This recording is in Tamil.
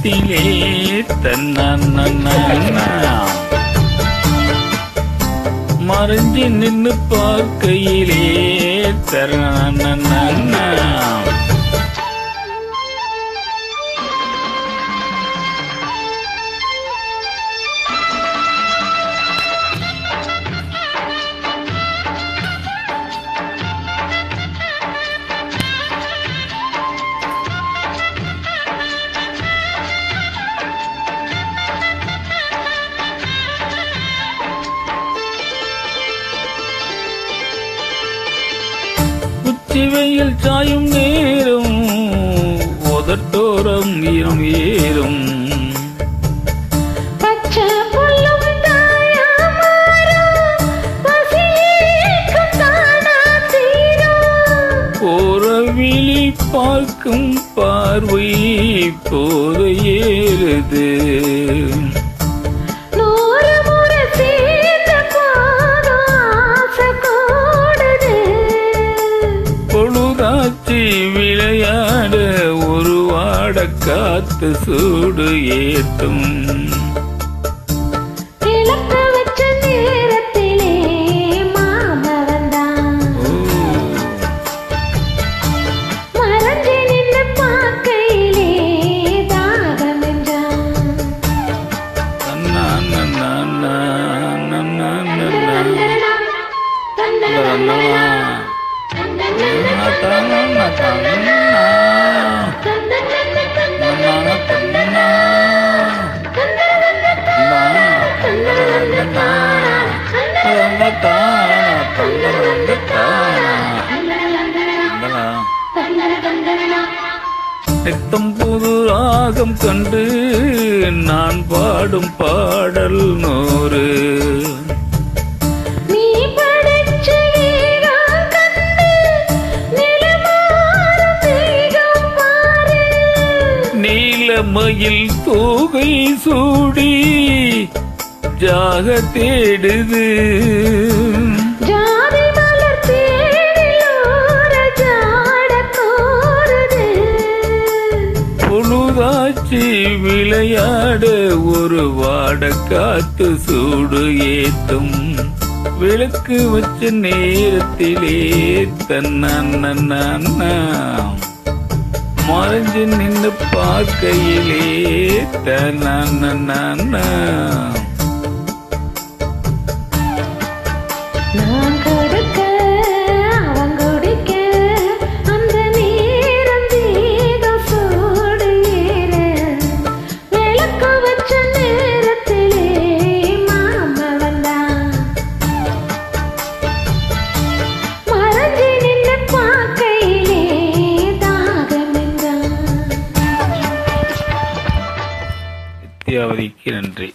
நேரத்திலே தன்னா மறைஞ்சி நின்னு பார்க்கையிலே தன்னா வெயில் சாயும் நேரம் உதட்டோரம் ஈரம் ஏறும் போறவிழி பார்க்கும் பார்வை போத ஏறுது விளையாட ஒரு வாட காத்து சூடு ஏற்றும் வச்ச நேரத்திலே மாமவன்தான் மறைஞ்சு நின்று பார்க்கையிலே தாகம் என்றான் நித்தம் புது ராகம் கண்டு நான் பாடும் பாடல் 100 நீலமயில் தோகை சூடி ஜாக தேடுது பொழுதாச்சி விளையாட ஒரு வாட காத்து சூடு ஏத்தும் விளக்கு வச்ச நேரத்திலே தன்னா மறைஞ்சு நின்று பார்க்கையிலே தன்னா நான் கொடுக்க அவன் குடிக்க அந்த நேரம் தீகம் சூடு ஏற விளக்கு வச்ச நேரத்திலே மாமா வந்தான் மறைஞ்சு நின்று பார்க்கையிலே தாகம் என்றான். வித்யாவதிக்கு நன்றி.